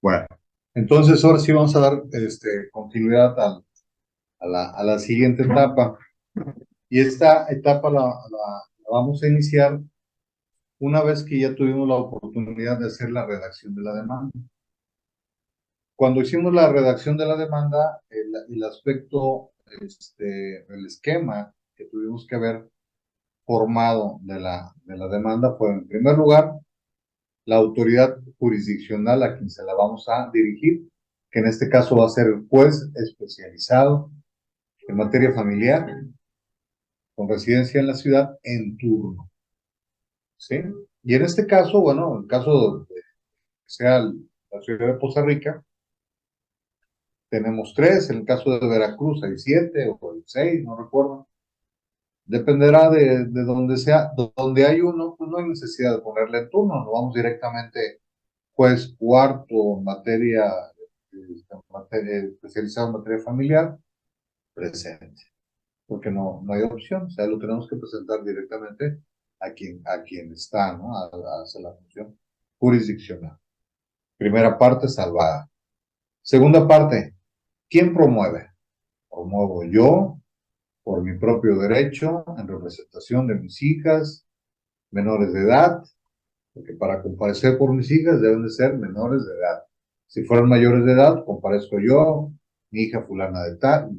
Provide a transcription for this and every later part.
Bueno, entonces ahora sí vamos a dar continuidad a la siguiente etapa. Y esta etapa la vamos a iniciar una vez que ya tuvimos la oportunidad de hacer la redacción de la demanda. Cuando hicimos la redacción de la demanda, el aspecto, el esquema que tuvimos que haber formado de la demanda fue, en primer lugar, la autoridad jurisdiccional a quien se la vamos a dirigir, que en este caso va a ser el juez especializado en materia familiar, con residencia en la ciudad, en turno, ¿sí? Y en este caso, bueno, en el caso de que sea la ciudad de Poza Rica, tenemos tres, en el caso de Veracruz hay siete o hay seis, no recuerdo. Dependerá de donde sea, donde hay uno, pues no hay necesidad de ponerle en turno, nos vamos directamente juez cuarto, materia especializado en materia familiar, presente, porque no hay opción, o sea, lo tenemos que presentar directamente a quien está, ¿no? A hacer la función jurisdiccional. Primera parte, salvada. Segunda parte, ¿quién promueve? Promuevo yo, por mi propio derecho, en representación de mis hijas, menores de edad, porque para comparecer por mis hijas deben de ser menores de edad. Si fueran mayores de edad, comparezco yo, mi hija fulana de tal,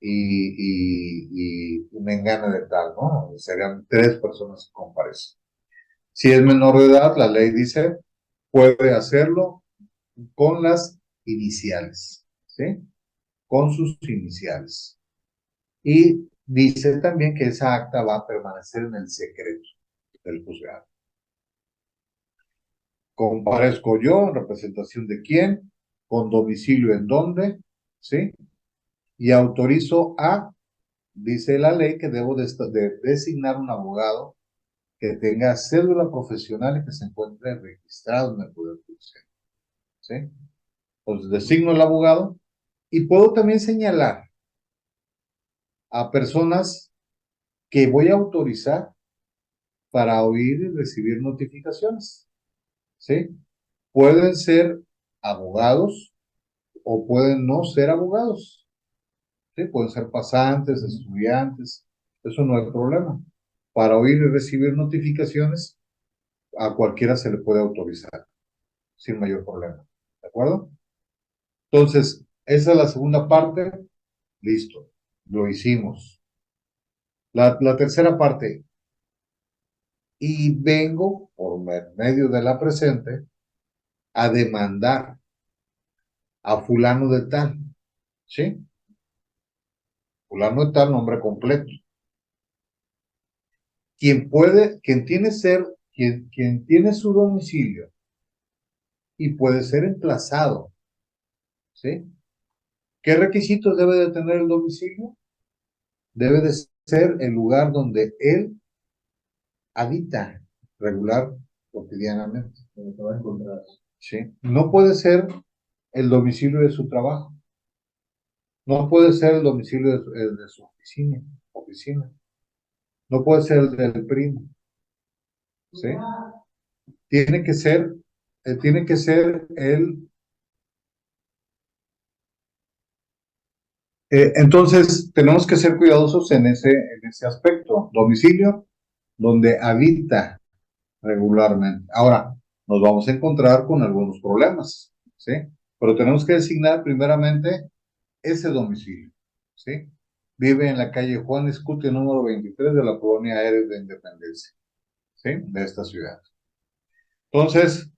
y mengana de tal, ¿no? Serían tres personas que comparecen. Si es menor de edad, la ley dice, puede hacerlo con las iniciales, ¿sí? Con sus iniciales. Y dice también que esa acta va a permanecer en el secreto del juzgado. Comparezco yo en representación de quién, con domicilio en dónde, ¿sí? Y autorizo a, dice la ley, que debo de designar un abogado que tenga cédula profesional y que se encuentre registrado en el Poder Judicial, ¿sí? Entonces designo el abogado y puedo también señalar a personas que voy a autorizar para oír y recibir notificaciones, ¿sí? Pueden ser abogados o pueden no ser abogados, ¿sí? Pueden ser pasantes, estudiantes, eso no hay problema. Para oír y recibir notificaciones, a cualquiera se le puede autorizar, sin mayor problema, ¿de acuerdo? Entonces, esa es la segunda parte, listo, lo hicimos. La tercera parte, y vengo, por medio de la presente, a demandar a fulano de tal, ¿sí? Fulano de tal, nombre completo. Quien tiene su domicilio y puede ser emplazado, ¿sí? ¿Qué requisitos debe de tener el domicilio? Debe de ser el lugar donde él habita regular cotidianamente. Donde se va a encontrar. ¿Sí? No puede ser el domicilio de su trabajo. No puede ser el domicilio de su oficina. No puede ser el del primo. ¿Sí? Tiene que ser, tiene que ser el. Entonces, tenemos que ser cuidadosos en ese aspecto. Domicilio, donde habita regularmente. Ahora, nos vamos a encontrar con algunos problemas, ¿sí? Pero tenemos que designar primeramente ese domicilio, ¿sí? Vive en la calle Juan Escutia, número 23 de la colonia Eres de Independencia, ¿sí? De esta ciudad. Entonces,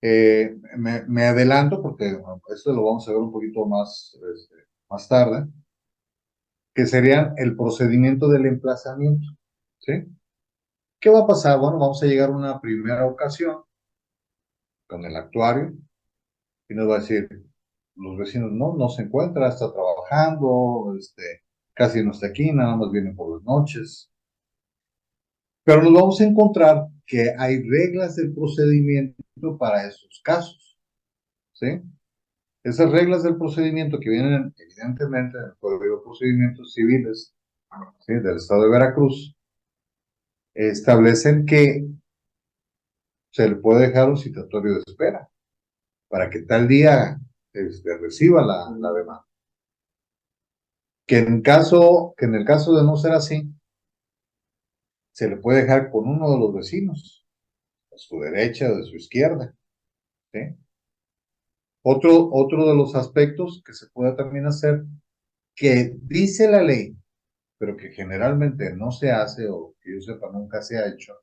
me adelanto porque bueno, esto lo vamos a ver un poquito más tarde, que sería el procedimiento del emplazamiento, ¿sí? ¿Qué va a pasar? Bueno, vamos a llegar a una primera ocasión con el actuario y nos va a decir, los vecinos no se encuentra, está trabajando, casi no está aquí, nada más viene por las noches. Pero nos vamos a encontrar que hay reglas del procedimiento para esos casos, ¿sí? Esas reglas del procedimiento que vienen evidentemente del Código de Procedimientos Civiles, ¿sí? Del Estado de Veracruz, establecen que se le puede dejar un citatorio de espera para que tal día reciba la demanda. Que en el caso de no ser así, se le puede dejar con uno de los vecinos, a su derecha o de su izquierda, ¿sí? Otro de los aspectos que se puede también hacer, que dice la ley, pero que generalmente no se hace o que yo sepa nunca se ha hecho,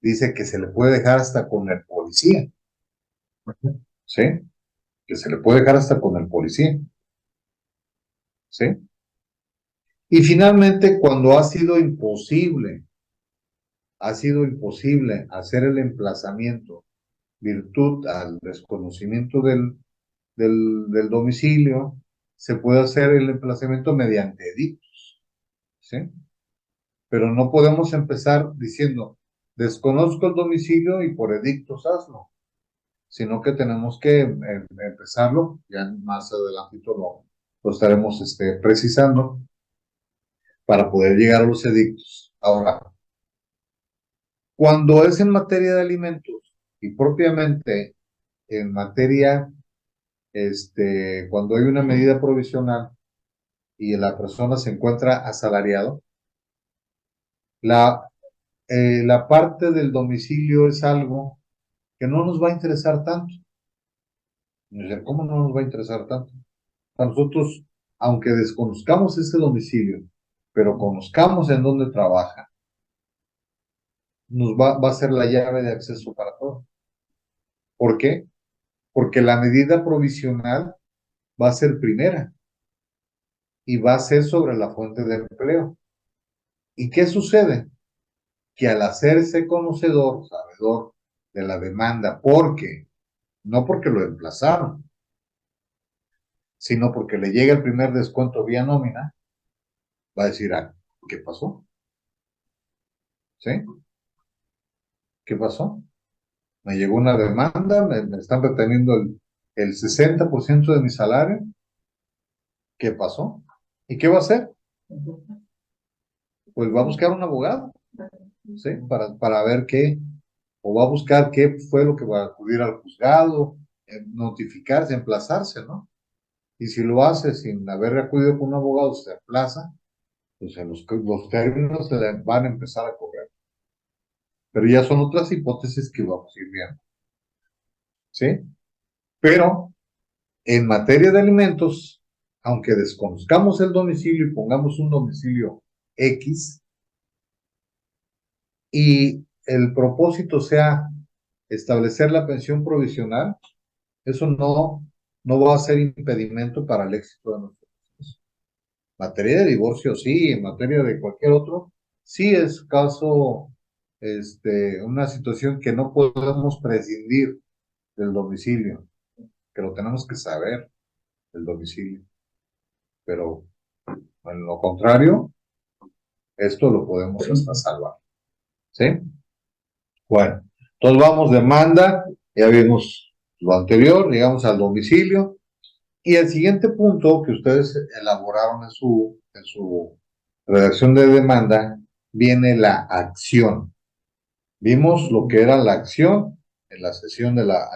dice que se le puede dejar hasta con el policía, ¿sí? Que se le puede dejar hasta con el policía, ¿sí? Y finalmente, cuando ha sido imposible hacer el emplazamiento virtud al desconocimiento del domicilio, se puede hacer el emplazamiento mediante edictos, ¿sí? Pero no podemos empezar diciendo, desconozco el domicilio y por edictos hazlo, sino que tenemos que empezarlo, ya más adelantito lo estaremos precisando para poder llegar a los edictos. Ahora, cuando es en materia de alimentos y propiamente en materia, cuando hay una medida provisional y la persona se encuentra asalariado, la, la parte del domicilio es algo que no nos va a interesar tanto. ¿Cómo no nos va a interesar tanto? A nosotros, aunque desconozcamos ese domicilio, pero conozcamos en dónde trabaja, va a ser la llave de acceso para todo. ¿Por qué? Porque la medida provisional va a ser primera y va a ser sobre la fuente de empleo. ¿Y qué sucede? Que al hacerse conocedor, sabedor de la demanda, no porque lo emplazaron, sino porque le llega el primer descuento vía nómina, va a decir, ¿qué pasó? ¿Sí? ¿Qué pasó? Me llegó una demanda, me están reteniendo el 60% de mi salario. ¿Qué pasó? ¿Y qué va a hacer? Pues va a buscar un abogado, ¿sí? Para ver qué, o va a buscar qué fue lo que va a acudir al juzgado, notificarse, emplazarse, ¿no? Y si lo hace sin haber acudido con un abogado, se emplaza, pues los términos se le van a empezar a correr. Pero ya son otras hipótesis que vamos a ir viendo, ¿sí? Pero en materia de alimentos, aunque desconozcamos el domicilio y pongamos un domicilio X, y el propósito sea establecer la pensión provisional, eso no va a ser impedimento para el éxito de nuestro proceso. En materia de divorcio, sí, en materia de cualquier otro, sí es caso, una situación que no podemos prescindir del domicilio, que lo tenemos que saber, el domicilio. Pero en lo contrario, esto lo podemos hasta salvar. ¿Sí? Bueno, entonces vamos demanda, ya vimos lo anterior, llegamos al domicilio, y el siguiente punto que ustedes elaboraron en su redacción de demanda, viene la acción. Vimos lo que era la acción en la sesión de la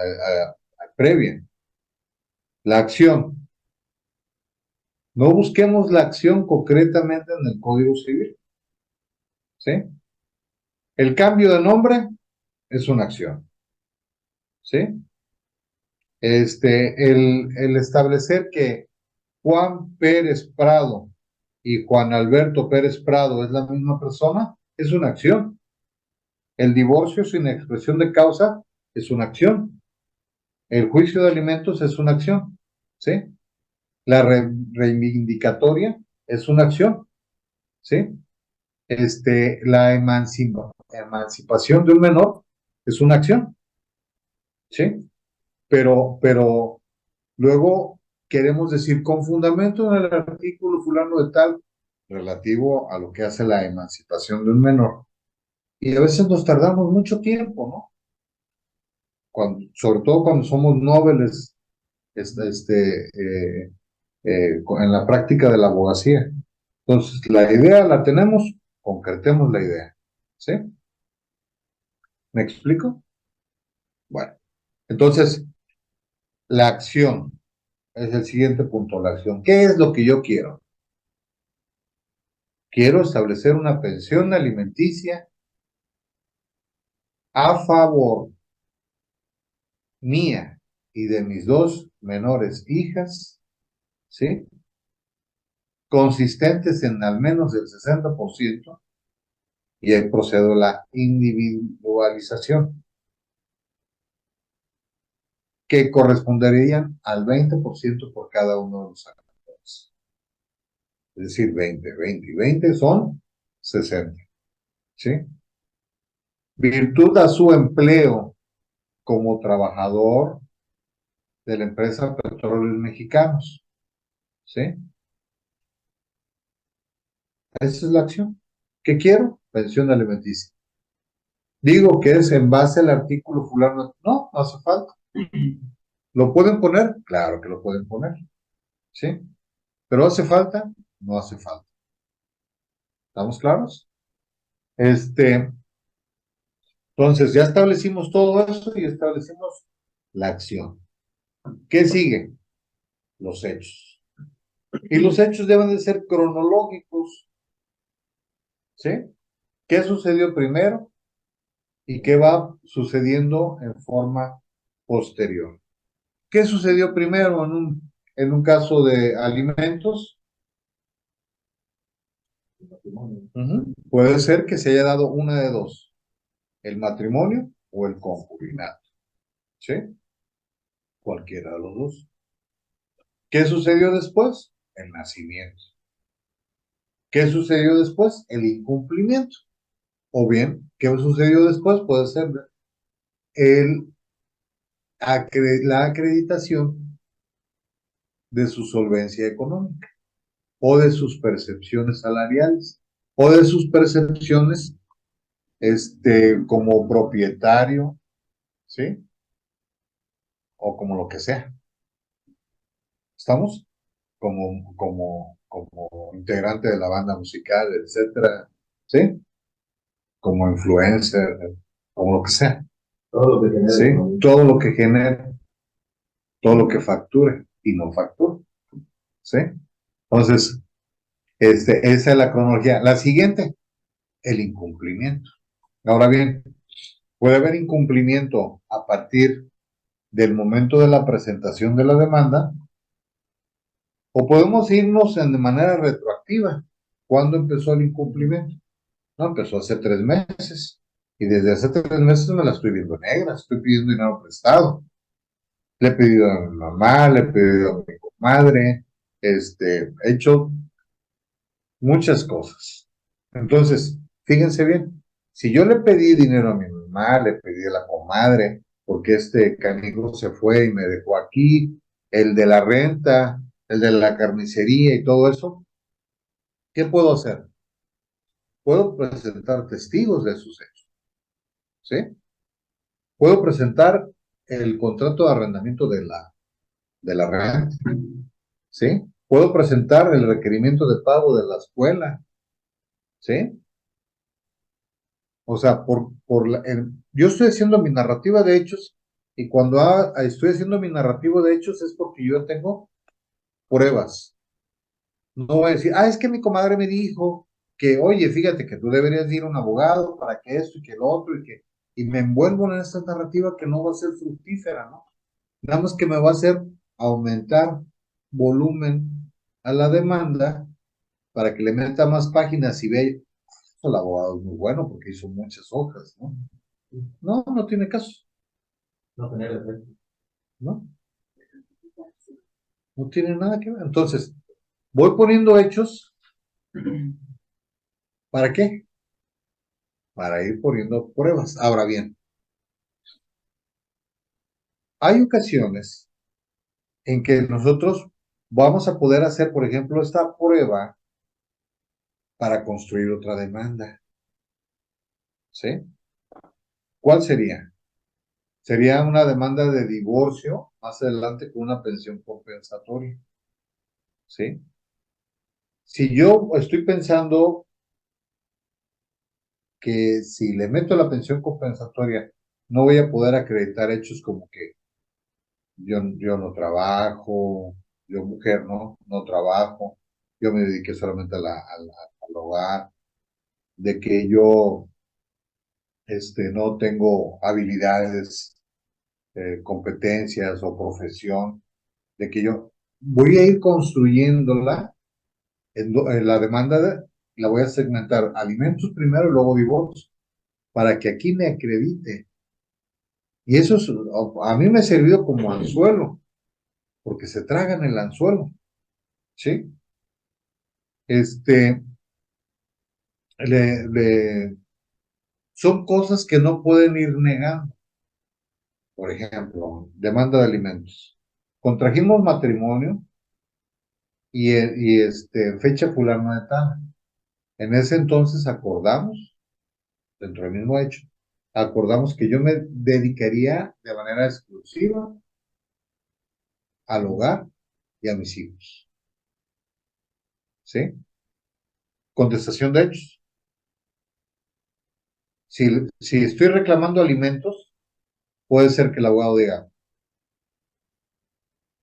previa. La acción. No busquemos la acción concretamente en el Código Civil. ¿Sí? El cambio de nombre es una acción. ¿Sí? El establecer que Juan Pérez Prado y Juan Alberto Pérez Prado es la misma persona es una acción. El divorcio sin expresión de causa es una acción. El juicio de alimentos es una acción. ¿Sí? La reivindicatoria es una acción. ¿Sí? La emancipación de un menor es una acción. ¿Sí? Pero luego queremos decir con fundamento en el artículo fulano de tal relativo a lo que hace la emancipación de un menor. Y a veces nos tardamos mucho tiempo, ¿no? Sobre todo cuando somos nobles en la práctica de la abogacía. Entonces, la idea la tenemos, concretemos la idea. ¿Sí? ¿Me explico? Bueno, entonces, la acción es el siguiente punto, la acción. ¿Qué es lo que yo quiero? Quiero establecer una pensión alimenticia a favor mía y de mis dos menores hijas, ¿sí? Consistentes en al menos el 60%, y ahí procedo a la individualización, que corresponderían al 20% por cada uno de los actores. Es decir, 20, 20 y 20 son 60, ¿sí? Virtud a su empleo como trabajador de la empresa Petróleos Mexicanos, ¿sí? Esa es la acción. ¿Qué quiero? Pensión alimenticia. Digo que es en base al artículo fulano. No, no hace falta. ¿Lo pueden poner? Claro que lo pueden poner, ¿sí? Pero ¿hace falta? No hace falta. ¿Estamos claros? Entonces ya establecimos todo eso y establecimos la acción. ¿Qué sigue? Los hechos. Y los hechos deben de ser cronológicos, ¿sí? ¿Qué sucedió primero y qué va sucediendo en forma posterior? ¿Qué sucedió primero en un caso de alimentos? Puede ser que se haya dado una de dos, el matrimonio o el concubinato, ¿sí? Cualquiera de los dos. ¿Qué sucedió después? El nacimiento. ¿Qué sucedió después? El incumplimiento. O bien, ¿qué sucedió después? Puede ser el, la acreditación de su solvencia económica, o de sus percepciones salariales, o de sus percepciones como propietario, ¿sí? O como lo que sea. ¿Estamos? Como integrante de la banda musical, etcétera, ¿sí? Como influencer, como lo que sea. Todo lo que genere. Sí, todo lo que genere, todo lo que facture y no facture, ¿sí? Entonces, esa es la cronología. La siguiente, el incumplimiento. Ahora bien, puede haber incumplimiento a partir del momento de la presentación de la demanda, o podemos irnos de manera retroactiva. ¿Cuándo empezó el incumplimiento? No, empezó hace 3 meses. Y desde hace 3 meses me la estoy viendo negra, estoy pidiendo dinero prestado. Le he pedido a mi mamá, le he pedido a mi comadre, he hecho muchas cosas. Entonces, fíjense bien, si yo le pedí dinero a mi mamá, le pedí a la comadre, porque este canijo se fue y me dejó aquí, el de la renta, el de la carnicería y todo eso, ¿qué puedo hacer? Puedo presentar testigos de sus hechos, ¿sí? Puedo presentar el contrato de arrendamiento de la renta, ¿sí? Puedo presentar el requerimiento de pago de la escuela, ¿sí? O sea, yo estoy haciendo mi narrativa de hechos, y cuando estoy haciendo mi narrativo de hechos es porque yo tengo pruebas. No voy a decir, es que mi comadre me dijo que, oye, fíjate que tú deberías ir a un abogado para que esto y que lo otro y me envuelvo en esta narrativa que no va a ser fructífera, ¿no? Nada más que me va a hacer aumentar volumen a la demanda para que le meta más páginas y vea, el abogado es muy bueno porque hizo muchas hojas, ¿no? No, no tiene caso. No tener efecto. No, no tiene nada que ver. Entonces, voy poniendo hechos. ¿Para qué? Para ir poniendo pruebas. Ahora bien, hay ocasiones en que nosotros vamos a poder hacer, por ejemplo, esta prueba para construir otra demanda. ¿Sí? ¿Cuál sería? Sería una demanda de divorcio más adelante con una pensión compensatoria. ¿Sí? Si yo estoy pensando que si le meto la pensión compensatoria no voy a poder acreditar hechos como que yo no trabajo, yo mujer no trabajo, yo me dediqué solamente al hogar, de que yo no tengo habilidades, competencias o profesión, de que yo voy a ir construyéndola en la demanda, la voy a segmentar alimentos primero y luego divorcios, para que aquí me acredite. Y eso a mí me ha servido como anzuelo, porque se tragan el anzuelo, ¿sí? Este, son cosas que no pueden ir negando. Por ejemplo, demanda de alimentos. Contrajimos matrimonio y fecha fulana de tal. En ese entonces acordamos, dentro del mismo hecho, acordamos que yo me dedicaría de manera exclusiva al hogar y a mis hijos. ¿Sí? Contestación de hechos. Si estoy reclamando alimentos, puede ser que el abogado diga,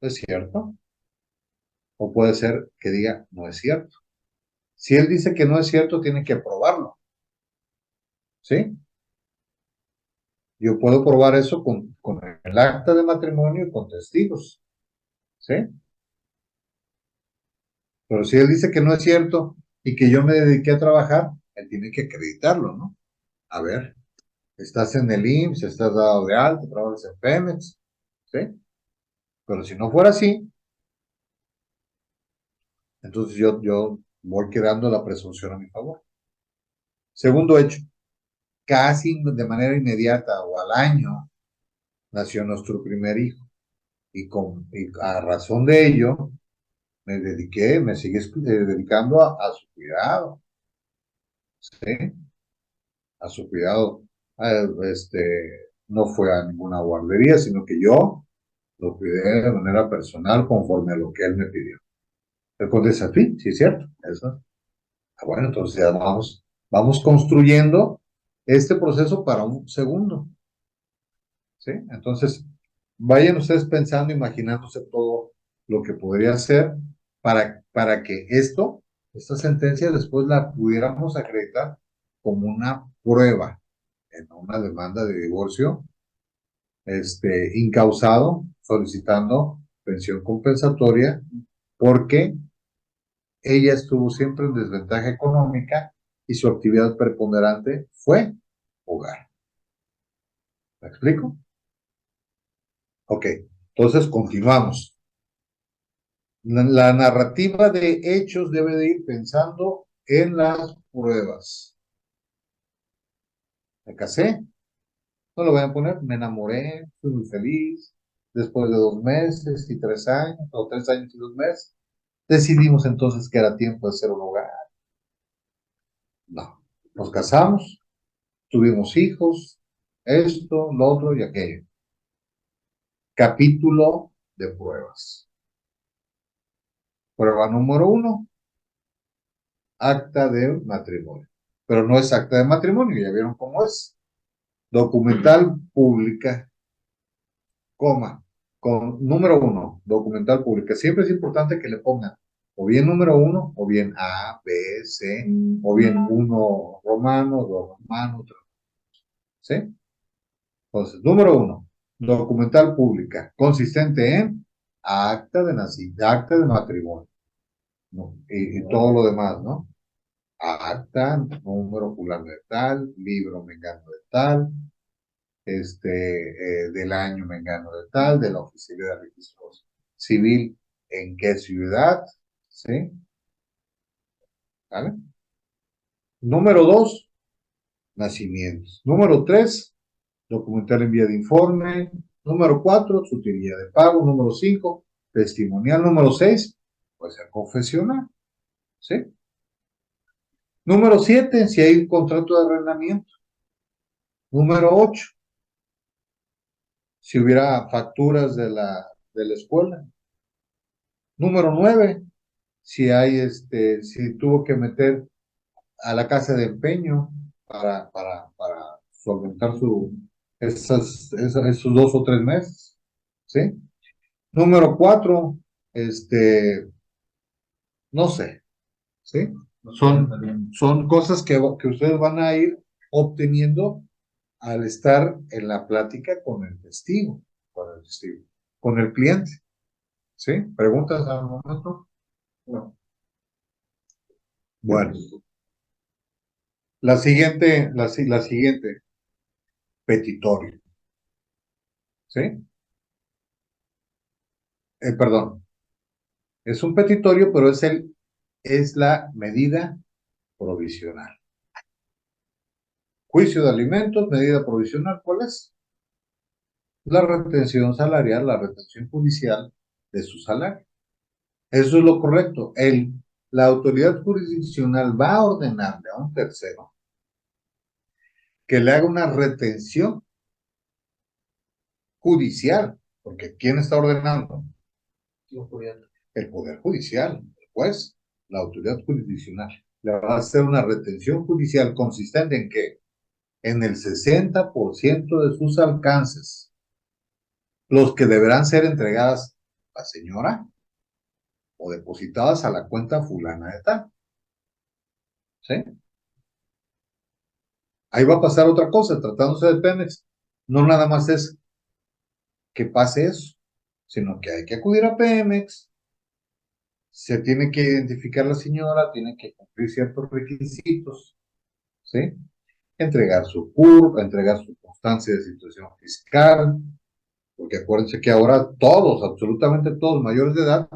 ¿es cierto? O puede ser que diga, no es cierto. Si él dice que no es cierto, tiene que probarlo. ¿Sí? Yo puedo probar eso con el acta de matrimonio y con testigos. ¿Sí? Pero si él dice que no es cierto y que yo me dediqué a trabajar, él tiene que acreditarlo, ¿no? A ver, estás en el IMSS, estás dado de alta, trabajas en Pemex, ¿sí? Pero si no fuera así, entonces yo voy quedando la presunción a mi favor. Segundo hecho, casi de manera inmediata o al año nació nuestro primer hijo y a razón de ello me sigue dedicando a su cuidado, ¿sí? A su cuidado. Ah, no fue a ninguna guardería, sino que yo lo cuidé de manera personal conforme a lo que él me pidió. Él contesta, sí, sí es cierto, eso. Ah, bueno, entonces ya vamos construyendo este proceso para un segundo, ¿sí? Entonces, vayan ustedes pensando, imaginándose todo lo que podría ser para que esta sentencia después la pudiéramos acreditar como una prueba en una demanda de divorcio, incausado, solicitando pensión compensatoria, porque ella estuvo siempre en desventaja económica y su actividad preponderante fue hogar. ¿Me explico? Ok, entonces continuamos. La narrativa de hechos debe de ir pensando en las pruebas. Me casé, no lo voy a poner, me enamoré, fui muy feliz. Después de 2 meses y 3 años, o 3 años y 2 meses, decidimos entonces que era tiempo de hacer un hogar. No, nos casamos, tuvimos hijos, esto, lo otro y aquello. Capítulo de pruebas. Prueba número 1, acta de matrimonio. Pero no es acta de matrimonio, ya vieron cómo es. Documental pública, coma, con número 1, documental pública. Siempre es importante que le pongan o bien número 1, o bien A, B, C, o bien 1 romano, 2 romano, 3, ¿sí? Entonces, número 1, documental pública, consistente en acta de nacimiento, acta de matrimonio, ¿no? Y todo lo demás, ¿no? Acta, número fulano de tal, libro mengano de tal, del año mengano de tal, de la oficina de registros civil, en qué ciudad, ¿sí? ¿Vale? Número 2, nacimientos. Número 3, documental en vía de informe. Número 4, su teoría de pago. Número 5, testimonial. Número 6, puede ser confesional, ¿sí? Número 7, si hay un contrato de arrendamiento. Número 8, si hubiera facturas de la escuela. Número 9, si tuvo que meter a la casa de empeño para solventar esos 2 o 3 meses, ¿sí? Número 4, no sé, ¿sí? Son cosas que ustedes van a ir obteniendo al estar en la plática con el cliente, ¿sí? ¿Preguntas al momento? No. Bueno, la siguiente, petitorio, ¿sí? Perdón, es un petitorio, pero es la medida provisional. Juicio de alimentos, medida provisional, ¿cuál es? La retención salarial, la retención judicial de su salario. Eso es lo correcto. La autoridad jurisdiccional va a ordenarle a un tercero que le haga una retención judicial, porque ¿quién está ordenando? El Poder Judicial, el juez, la autoridad jurisdiccional. Le va a hacer una retención judicial consistente en que en el 60% de sus alcances, los que deberán ser entregadas a la señora o depositadas a la cuenta fulana de tal. ¿Sí? Ahí va a pasar otra cosa, tratándose de Pemex. No nada más es que pase eso, sino que hay que acudir a Pemex, se tiene que identificar la señora, tiene que cumplir ciertos requisitos, ¿sí? Entregar su CURP, entregar su constancia de situación fiscal, porque acuérdense que ahora todos, absolutamente todos mayores de edad,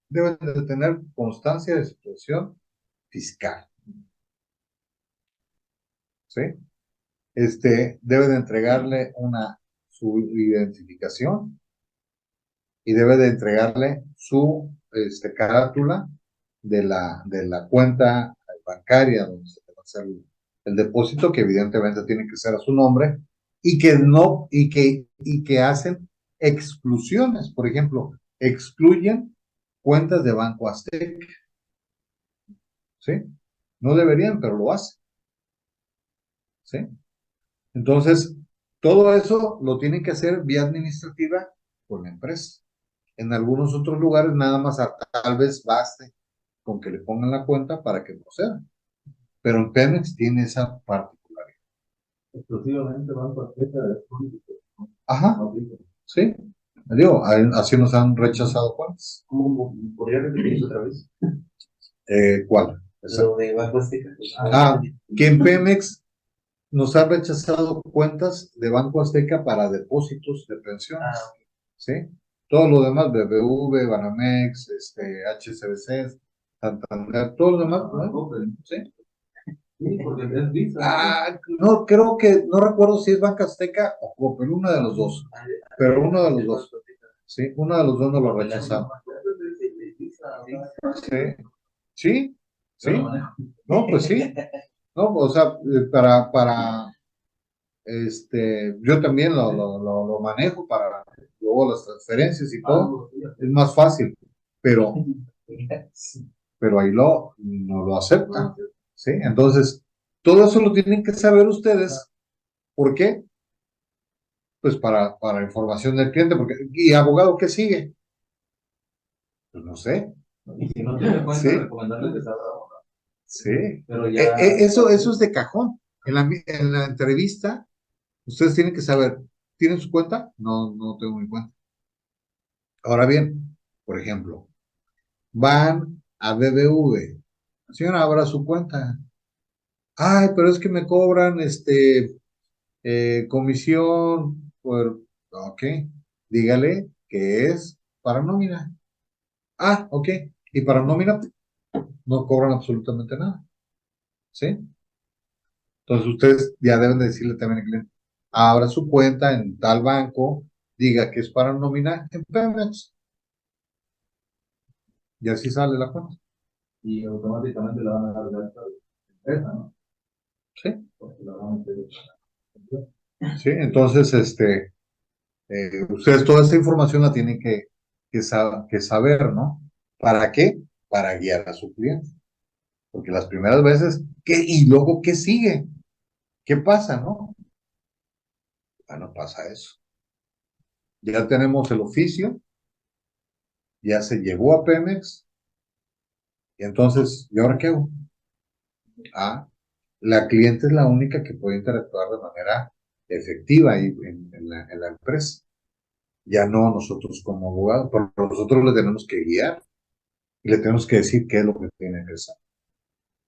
deben de tener constancia de situación fiscal, ¿sí? Debe de entregarle su identificación y debe de entregarle su carátula de la cuenta bancaria donde se va a hacer el depósito, que evidentemente tiene que ser a su nombre, y que no, y que hacen exclusiones. Por ejemplo, excluyen cuentas de Banco Azteca, ¿sí? No deberían, pero lo hacen, ¿sí? Entonces, todo eso lo tienen que hacer vía administrativa con la empresa. En algunos otros lugares nada más tal vez baste con que le pongan la cuenta para que proceda. Pero en Pemex tiene esa particularidad. Exclusivamente Banco Azteca es público. Ajá, sí. Digo, así nos han rechazado cuentas. ¿Cómo podría repetir otra vez? ¿Cuál? Lo de Banco Azteca. Que en Pemex nos han rechazado cuentas de Banco Azteca para depósitos de pensiones. ¿Sí? Todo lo demás, BBV, Banamex, HSBC, Santander, todo lo demás, ¿no? ¿Sí? Sí, porque es Visa. No, creo que, no recuerdo si es Banca Azteca o Coppel, uno de los dos. Pero uno de los dos. Sí, uno de los dos nos lo rechazaron. Sí, sí, sí. No, pues sí. No, o sea, yo también lo manejo para luego las transferencias y todo. Es más fácil, pero, pero ahí no lo aceptan. ¿Sí? Entonces, todo eso lo tienen que saber ustedes. ¿Por qué? Pues para información del cliente. ¿Y abogado qué sigue? Pues no sé. Y si no tiene cuenta, ¿sí? Recomendarle que se abra abogado. Sí. Pero ya, eso es de cajón. En la entrevista, ustedes tienen que saber, ¿tienen su cuenta? No, no tengo mi cuenta. Ahora bien, por ejemplo, van a BBV. Señora, abra su cuenta. Ay, pero es que me cobran comisión ok, dígale que es para nómina. Ok, y para nómina no cobran absolutamente nada, ¿sí? Entonces ustedes ya deben de decirle también al cliente, abra su cuenta en tal banco, diga que es para nómina en Pemex, y así sale la cuenta. Y automáticamente la van a dar de alta de empresa, ¿no? Sí. Porque la van a meter. Sí, entonces, ustedes toda esta información la tienen que saber, ¿no? ¿Para qué? Para guiar a su cliente. Porque las primeras veces, ¿qué? ¿Y luego qué sigue? ¿Qué pasa, no? No pasa eso. Ya tenemos el oficio, ya se llevó a Pemex, y entonces, ¿y ahora qué hago? La cliente es la única que puede interactuar de manera efectiva ahí en la empresa. Ya no nosotros como abogados, pero nosotros le tenemos que guiar y le tenemos que decir qué es lo que tiene que hacer.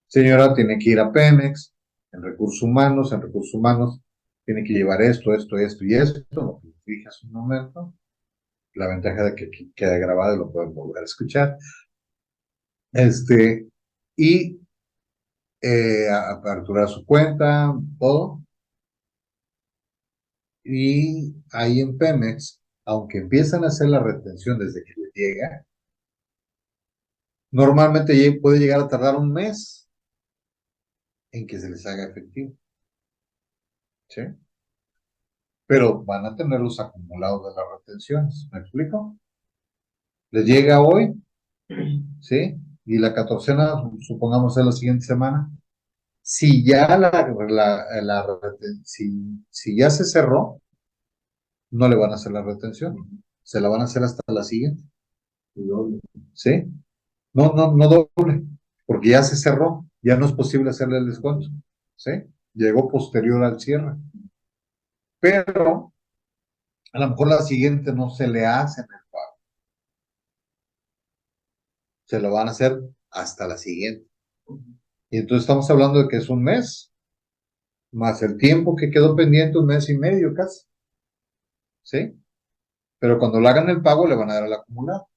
Señora, tiene que ir a Pemex, en recursos humanos, tiene que llevar esto, esto, esto y esto, lo que dije hace un momento. La ventaja de que queda grabado y lo pueden volver a escuchar. Y aperturar su cuenta, todo. Y ahí en Pemex, aunque empiezan a hacer la retención desde que les llega, normalmente puede llegar a tardar un mes en que se les haga efectivo. ¿Sí? Pero van a tener los acumulados de las retenciones. ¿Me explico? Les llega hoy, ¿sí? Y la catorcena, supongamos, es la siguiente semana. Si ya si ya se cerró, no le van a hacer la retención. Se la van a hacer hasta la siguiente. ¿Sí? No, no, no doble, porque ya se cerró, ya no es posible hacerle el descuento, ¿sí? Llegó posterior al cierre, pero a lo mejor la siguiente no se le hace el pago, se lo van a hacer hasta la siguiente. Y entonces estamos hablando de que es un mes, más el tiempo que quedó pendiente, un mes y medio casi, ¿sí? Pero cuando le hagan el pago le van a dar el acumulado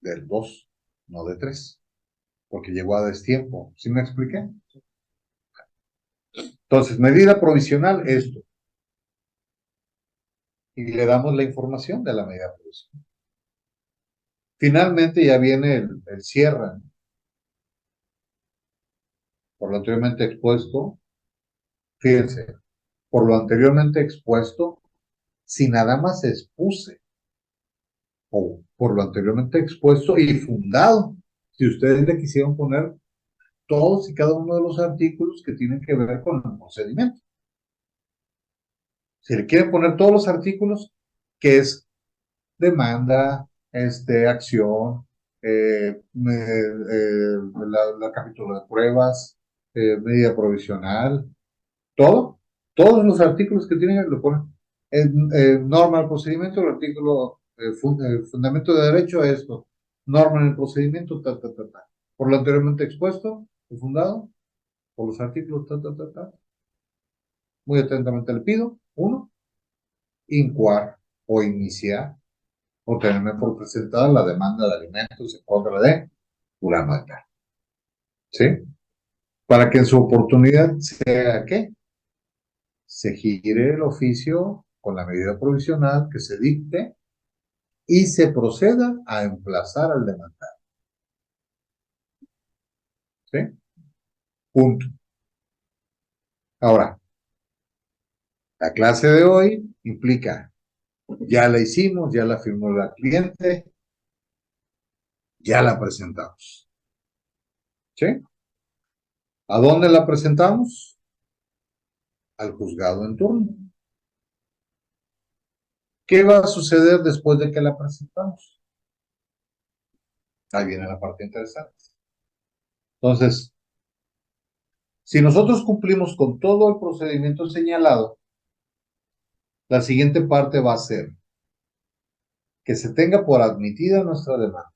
del 2, no de 3, porque llegó a destiempo, ¿sí me expliqué? Entonces, medida provisional, esto. Y le damos la información de la medida provisional. Finalmente ya viene el cierre. Por lo anteriormente expuesto, fíjense, por lo anteriormente expuesto, si nada más expuse, o por lo anteriormente expuesto y fundado, si ustedes le quisieron poner todos y cada uno de los artículos que tienen que ver con el procedimiento. Si le quieren poner todos los artículos, que es demanda, acción, la capítulo de pruebas, medida provisional, todos los artículos que tienen lo ponen. Norma del procedimiento, el artículo, fundamento de derecho a esto, norma en el procedimiento, ta, ta, ta, ta. Por lo anteriormente expuesto, fundado, por los artículos, ta, ta, ta, ta. Muy atentamente le pido, uno, incoar o iniciar o tenerme por presentada la demanda de alimentos en contra de fulano de tal. ¿Sí? Para que en su oportunidad sea, ¿qué? Se gire el oficio con la medida provisional que se dicte y se proceda a emplazar al demandado. ¿Sí? Punto. Ahora, la clase de hoy implica, ya la hicimos, ya la firmó la cliente, ya la presentamos. ¿Sí? ¿A dónde la presentamos? Al juzgado en turno. ¿Qué va a suceder después de que la presentamos? Ahí viene la parte interesante. Entonces, si nosotros cumplimos con todo el procedimiento señalado, la siguiente parte va a ser que se tenga por admitida nuestra demanda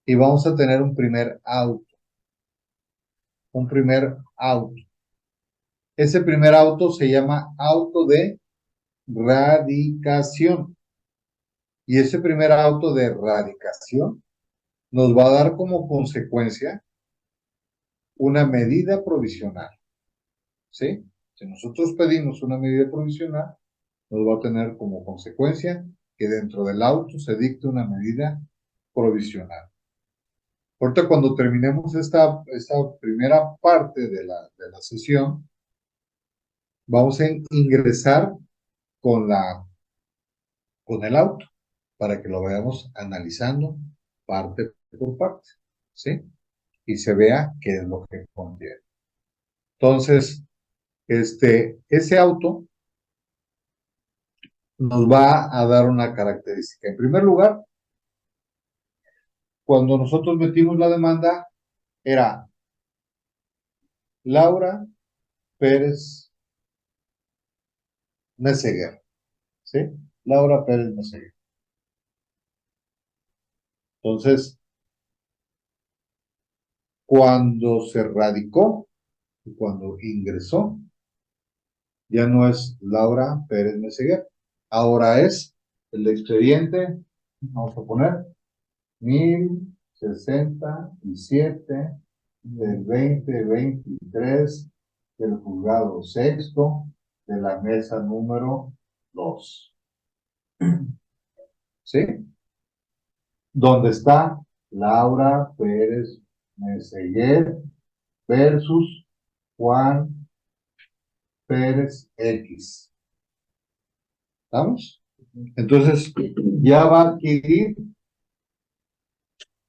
y vamos a tener un primer auto. Un primer auto. Ese primer auto se llama auto de radicación. Y ese primer auto de radicación nos va a dar como consecuencia una medida provisional. ¿Sí? Si nosotros pedimos una medida provisional, nos va a tener como consecuencia que dentro del auto se dicte una medida provisional. Ahorita cuando terminemos esta primera parte de la sesión, vamos a ingresar con, con el auto para que lo vayamos analizando parte por parte, ¿sí? Y se vea qué es lo que contiene. Entonces, ese auto nos va a dar una característica. En primer lugar, cuando nosotros metimos la demanda, era Laura Pérez Meseguer, ¿sí? Laura Pérez Meseguer. Entonces, cuando se radicó, cuando ingresó, ya no es Laura Pérez Meseguer, ahora es el expediente, vamos a poner 1067 del 2023 del juzgado sexto de la mesa número 2. ¿Sí? Donde está Laura Pérez Meseguer versus Juan Pérez X. ¿Estamos? Entonces, ya va a adquirir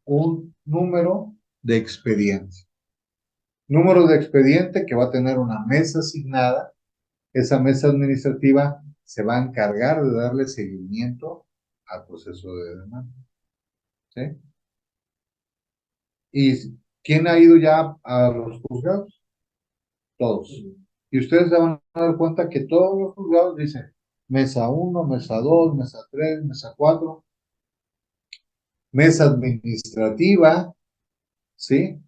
un número de expediente. Número de expediente que va a tener una mesa asignada. Esa mesa administrativa se va a encargar de darle seguimiento al proceso de demanda. ¿Sí? ¿Y quién ha ido ya a los juzgados? Todos. Y ustedes se van a dar cuenta que todos los juzgados dicen mesa 1, mesa 2, mesa 3, mesa 4, mesa administrativa, ¿sí?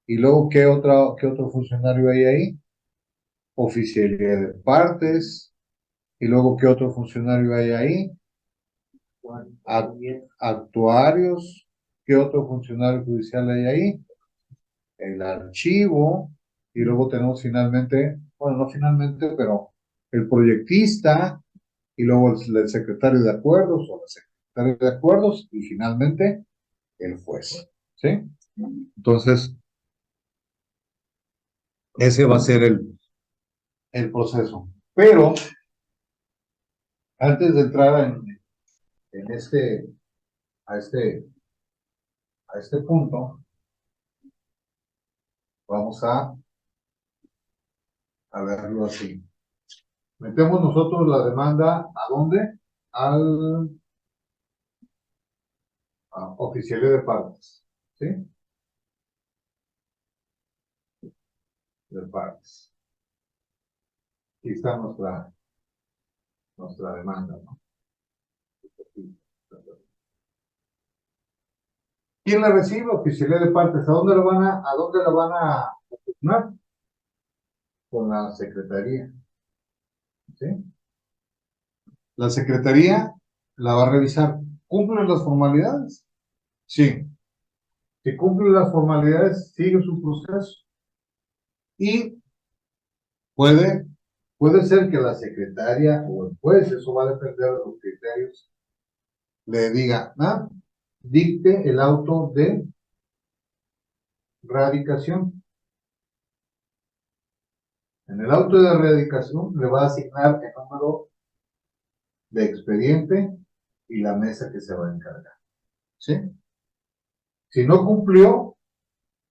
Y luego, qué otro funcionario hay ahí? Oficialía de partes. Y luego, ¿qué otro funcionario hay ahí? Actuarios. ¿Qué otro funcionario judicial hay ahí? El archivo. Y luego tenemos finalmente, bueno, no finalmente, pero el proyectista. Y luego el secretario de acuerdos o la secretaria de acuerdos. Y finalmente, el juez. ¿Sí? Entonces, ese va a ser el proceso. Pero antes de entrar en a este, a este punto, vamos a verlo así. Metemos nosotros la demanda ¿a dónde? Al oficial de partes. ¿Sí? De partes. Aquí está nuestra demanda, ¿no? ¿Quién la recibe? Oficialía de partes. ¿A dónde la van a asignar? Con la secretaría. ¿Sí? La secretaría la va a revisar. ¿Cumplen las formalidades? Sí. Si cumple las formalidades, sigue su proceso. Y puede, puede ser que la secretaria o el juez, eso va a depender de los criterios, le diga, dicte el auto de radicación. En el auto de radicación le va a asignar el número de expediente y la mesa que se va a encargar. ¿Sí? Si no cumplió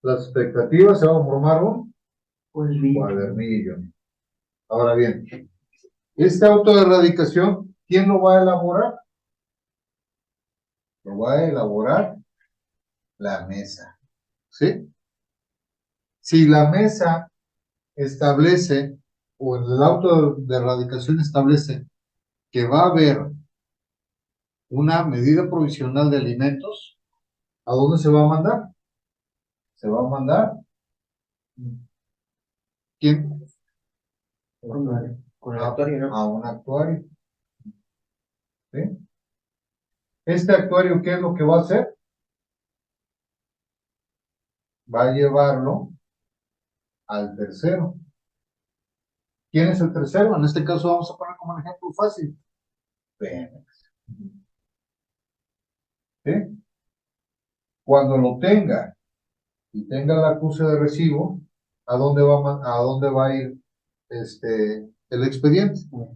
las expectativas, se va a formar un cuadernillo. Ahora bien, este auto de radicación, ¿quién lo va a elaborar? Lo va a elaborar la mesa. ¿Sí? Si la mesa establece, o en el auto de radicación establece que va a haber una medida provisional de alimentos, ¿a dónde se va a mandar? Se va a mandar, ¿quién? Con el actuario, ¿no? A un actuario. ¿Sí? Este actuario, ¿qué es lo que va a hacer? Va a llevarlo al tercero. ¿Quién es el tercero? En este caso vamos a poner como un ejemplo fácil. Pemex. ¿Sí? Cuando lo tenga y tenga el acuse de recibo, a dónde va a ir el expediente? Va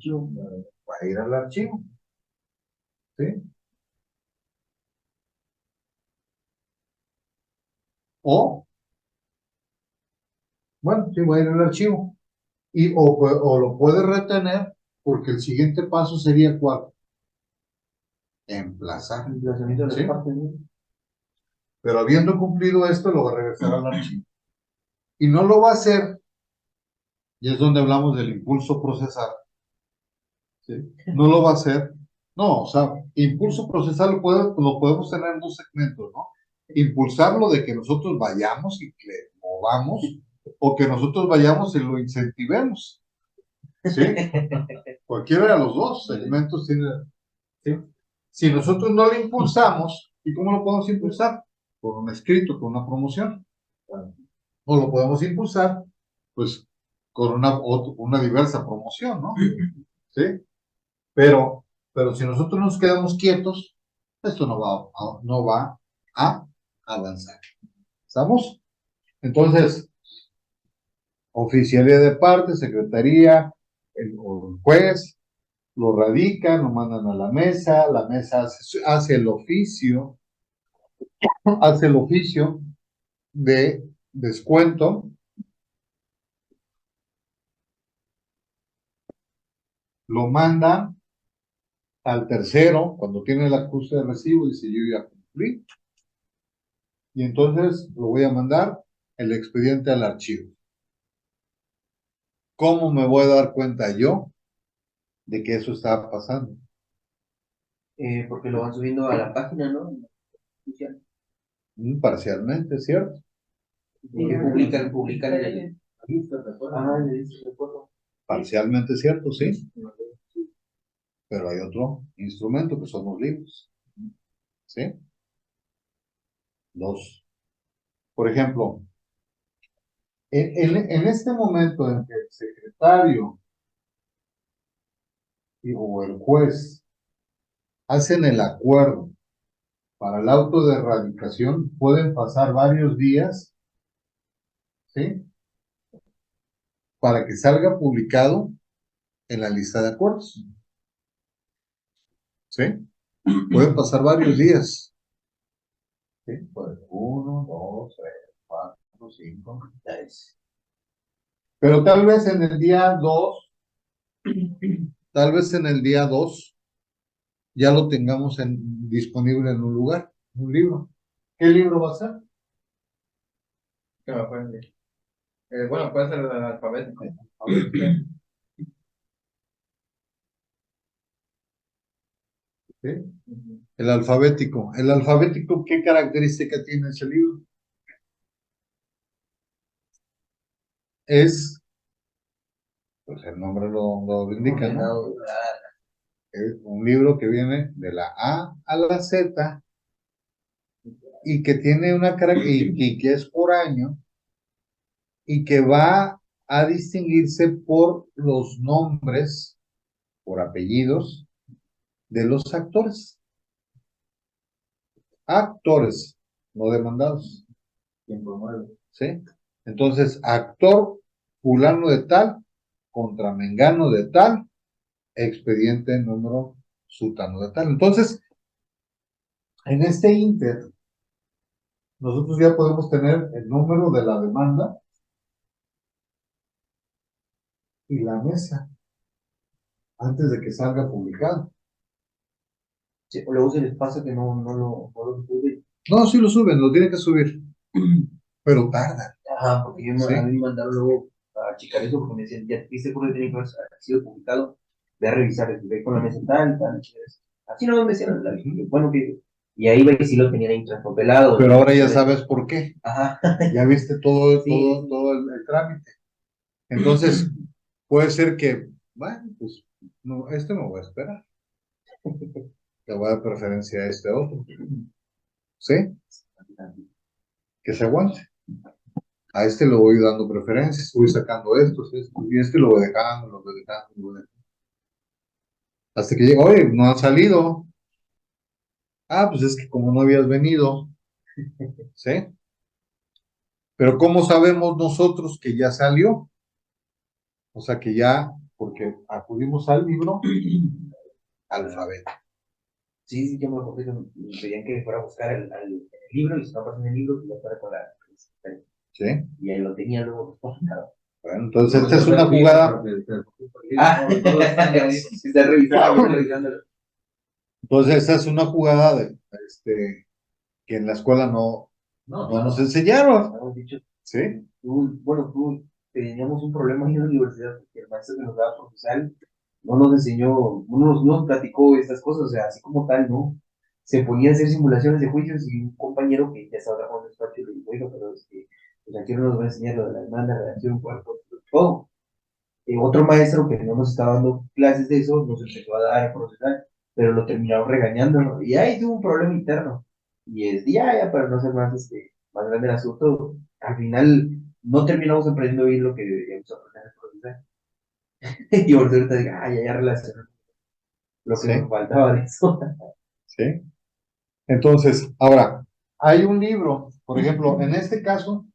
a ir al archivo. ¿Sí? O, bueno, sí, va a ir al archivo. O lo puede retener porque el siguiente paso sería ¿cuál? Emplazar. Emplazamiento de las ¿Sí? partes, ¿no? Pero habiendo cumplido esto, lo va a regresar al archivo. Y no lo va a hacer, y es donde hablamos del impulso procesal. ¿Sí? No lo va a hacer. No, o sea, impulso procesal lo podemos tener en dos segmentos, ¿no? Impulsarlo de que nosotros vayamos y que movamos, o que nosotros vayamos y lo incentivemos. ¿Sí? Cualquiera de los dos segmentos tiene. ¿Sí? Si nosotros no lo impulsamos, ¿y cómo lo podemos impulsar? Por un escrito, con una promoción. O lo podemos impulsar, pues, con una diversa promoción, ¿no? ¿Sí? Pero si nosotros nos quedamos quietos, esto no va a avanzar. ¿Estamos? Entonces, oficialía de parte, secretaría, o el juez, lo radican, lo mandan a la mesa hace hace el oficio de descuento, lo manda al tercero, cuando tiene el acuse de recibo, dice yo ya cumplí, y entonces lo voy a mandar el expediente al archivo. ¿Cómo me voy a dar cuenta yo de que eso está pasando? Porque lo van subiendo a la página, ¿no? Oficial. Parcialmente, ¿cierto? Y publican el. Ah, le dice recuerdo. Parcialmente cierto, sí. Pero hay otro instrumento que son los libros. ¿Sí? Dos. Por ejemplo, en este momento en que el secretario o el juez hacen el acuerdo para el auto de erradicación, pueden pasar varios días, ¿sí? Para que salga publicado en la lista de acuerdos, ¿sí? Pueden pasar varios días, ¿sí? Pues 1, 2, 3, 4, 5, 6. Pero tal vez en el día 2 ya lo tengamos disponible en un lugar, un libro. ¿Qué libro va a ser? Claro, puede ser. Bueno, puede ser el alfabeto. ¿Sí? El alfabético. ¿El alfabético qué característica tiene ese libro? Es, pues el nombre lo indica, ¿no? Es un libro que viene de la A a la Z y que tiene y que es por año y que va a distinguirse por los nombres, por apellidos de los actores. Actores, no demandados. ¿Quién promueve? ¿Sí? Entonces, actor fulano de tal contra mengano de tal, expediente número sultano de tal. Entonces, en este inter, nosotros ya podemos tener el número de la demanda y la mesa antes de que salga publicado. Sí, o luego se les pasa que no lo sube. No, sí lo suben, lo tienen que subir, pero tarda. Ajá, porque ¿Sí? a mí me mandaron luego a checar eso porque me decían, ya viste por qué tiene que haber sido publicado, ve a revisar, ve con la mesa tal, así no me decían, bueno, que, y ahí ve si lo tenían ahí transpapelado. Pero ahora ya sabes por qué. Ajá. Ya viste todo, Sí, todo, sí. todo el trámite. Entonces, puede ser que, bueno, pues, no, este me voy a esperar. Le voy a dar preferencia a este otro. ¿Sí? Que se aguante. A este le voy dando preferencias, voy sacando estos, y este lo voy dejando, lo voy dejando, lo voy dejando. Hasta que llega, oye, no ha salido. Ah, pues es que como no habías venido, ¿sí? Pero ¿cómo sabemos nosotros que ya salió? O sea que ya, porque acudimos al libro alfabeto. Sí, sí, yo me acuerdo que me pedían que fuera a buscar el libro y si no aparece en el libro, que lo fuera con la. ¿Sí? Y ahí lo tenía luego claro. Bueno, entonces esta es una jugada. Está revisando. Entonces esta es una jugada que en la escuela no nos enseñaron. ¿Sí? Teníamos un problema en la universidad porque el maestro que nos daba procesal no nos enseñó, no nos platicó estas cosas, o sea, así como tal, ¿no? Se ponía a hacer simulaciones de juicios y un compañero que ya estaba trabajando en el despacho le dijo, bueno, pero es que pues aquí no nos va a enseñar lo de la demanda, redacción, cuerpo, todo. Otro maestro que no nos estaba dando clases de eso nos empezó a dar a procesar, pero lo terminaron regañando, ¿no? Y ahí tuvo un problema interno. Y ya, para no ser más, más grande el asunto, al final no terminamos aprendiendo bien lo que deberíamos aprender a procesar. Y por ahorita diga, ya relacionó lo que Sí, nos faltaba de eso. sí. Entonces, ahora, hay un libro, por ejemplo, en este caso,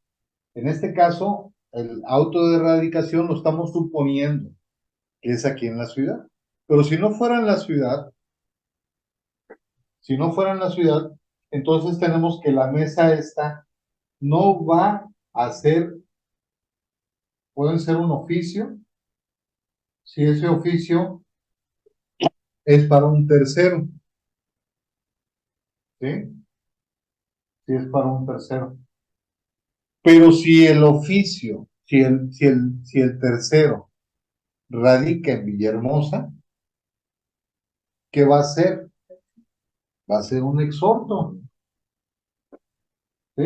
el auto de erradicación lo estamos suponiendo que es aquí en la ciudad. Pero si no fuera en la ciudad, si no fuera en la ciudad, entonces tenemos que la mesa esta no va a ser, pueden ser un oficio, si ese oficio es para un tercero, ¿sí? Si es para un tercero. Pero si el oficio, si el tercero radica en Villahermosa, ¿qué va a ser? Va a ser un exhorto, ¿sí?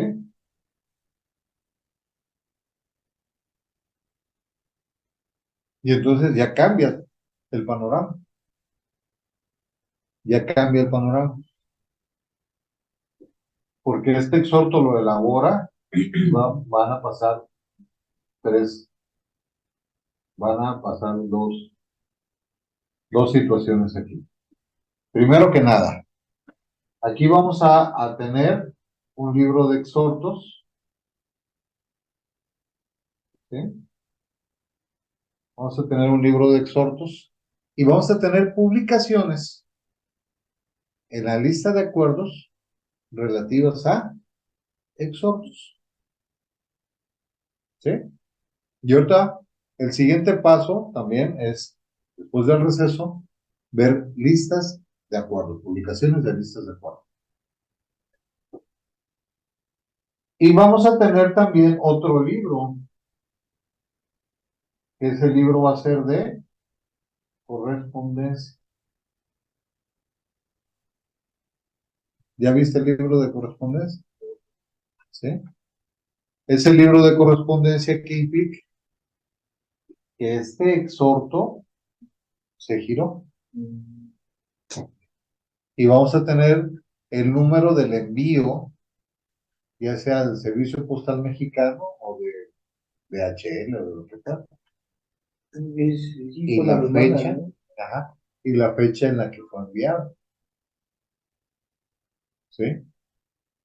Y entonces ya cambia el panorama, ya cambia el panorama, porque este exhorto lo elabora, van a pasar tres, van a pasar dos situaciones aquí. Primero que nada, aquí vamos a tener un libro de exhortos, ¿sí? Vamos a tener un libro de exhortos y vamos a tener publicaciones en la lista de acuerdos relativas a exhortos, ¿sí? Y ahorita, el siguiente paso también es, después del receso, ver listas de acuerdo, publicaciones de listas de acuerdo. Y vamos a tener también otro libro, que ese libro va a ser de correspondencia. ¿Ya viste el libro de correspondencia? ¿Sí? Es el libro de correspondencia que implica que este exhorto se giró. Y vamos a tener el número del envío, ya sea del Servicio Postal Mexicano o de DHL o de lo que sea. Y la fecha, ¿no? Ajá, y la fecha en la que fue enviado. ¿Sí?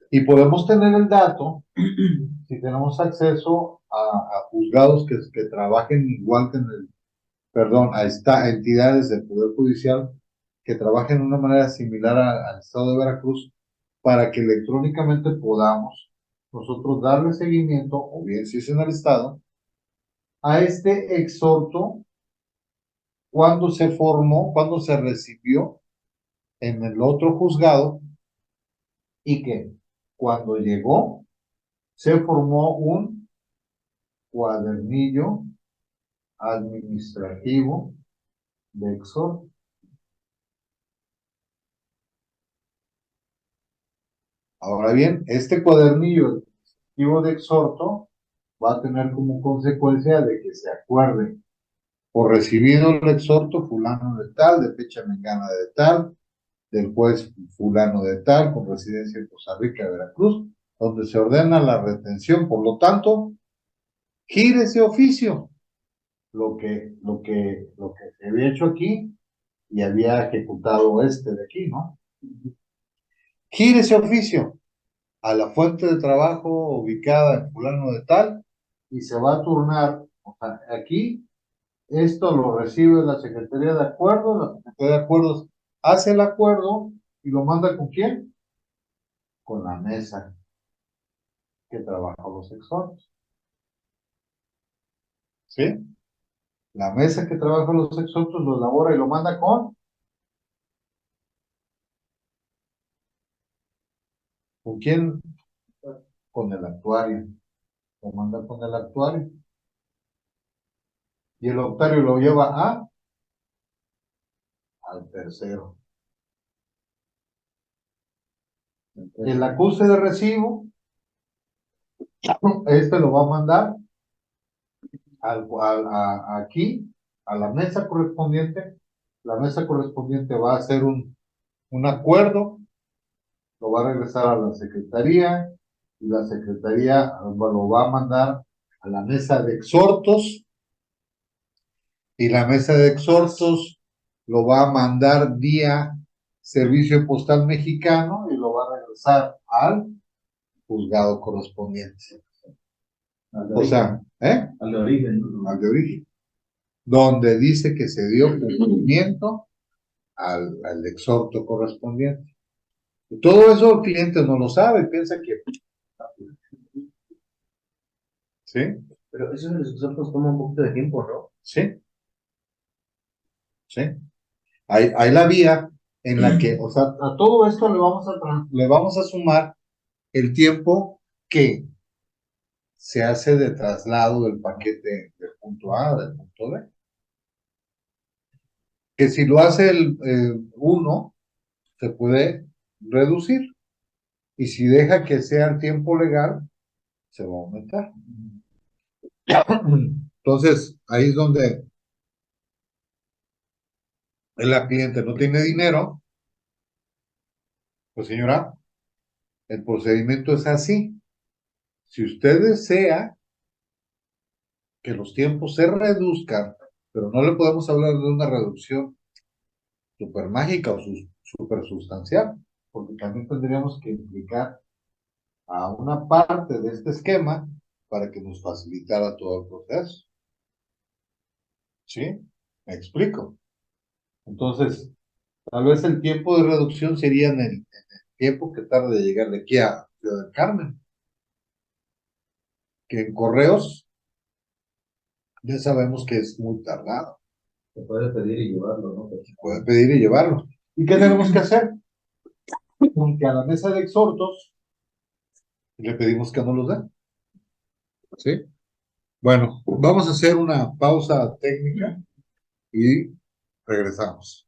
Y podemos tener el dato, si tenemos acceso a juzgados que trabajen igual que en el, perdón, a entidades del Poder Judicial que trabajen de una manera similar al Estado de Veracruz, para que electrónicamente podamos nosotros darle seguimiento, o bien si es en el Estado, a este exhorto, cuando se formó, cuando se recibió en el otro juzgado, y que cuando llegó se formó un cuadernillo administrativo de exhorto. Ahora bien, este cuadernillo administrativo de exhorto va a tener como consecuencia de que se acuerde por recibido el exhorto fulano de tal, de fecha mengana de tal, del juez fulano de tal, con residencia en Costa Rica, Veracruz, donde se ordena la retención. Por lo tanto, gire ese oficio, lo que se había hecho aquí y había ejecutado este de aquí, ¿no? Gire ese oficio a la fuente de trabajo ubicada en fulano de tal y se va a turnar, o sea, aquí esto lo recibe la Secretaría de Acuerdos, la Secretaría de Acuerdos hace el acuerdo y lo manda ¿con quién? Con la mesa que trabaja los exhortos. ¿sí? La mesa que trabaja los exhortos lo elabora y lo manda ¿con quién? Con el actuario. Lo manda con el actuario. Y el actuario lo lleva al tercero. El acuse de recibo, este lo va a mandar aquí, a la mesa correspondiente. La mesa correspondiente va a hacer un acuerdo, lo va a regresar a la secretaría y la secretaría lo va a mandar a la mesa de exhortos y la mesa de exhortos lo va a mandar vía Servicio Postal Mexicano y lo va a regresar al juzgado correspondiente. O sea, Al de origen, ¿no? al de origen, donde dice que se dio cumplimiento al exhorto correspondiente. Todo eso el cliente no lo sabe, piensa que, ¿sí? Pero eso de los exhortos toma un poquito de tiempo, ¿no? Sí, sí. Hay la vía en la que, o sea, a todo esto le vamos a sumar el tiempo que se hace de traslado del paquete del punto A del punto B. Que si lo hace el uno, se puede reducir. Y si deja que sea el tiempo legal, se va a aumentar. Entonces, ahí es donde la cliente no tiene dinero. Pues señora, el procedimiento es así. Si usted desea que los tiempos se reduzcan, pero no le podemos hablar de una reducción super mágica o super sustancial, porque también tendríamos que implicar a una parte de este esquema para que nos facilitara todo el proceso. ¿Sí? ¿Me explico? Entonces, tal vez el tiempo de reducción sería en el tiempo que tarde de llegar de aquí a Ciudad del Carmen, que en correos ya sabemos que es muy tardado. Se puede pedir y llevarlo, ¿no? Se puede pedir y llevarlo. ¿Y qué tenemos que hacer? Que a la mesa de exhortos le pedimos que nos los den. ¿Sí? Bueno, vamos a hacer una pausa técnica y regresamos.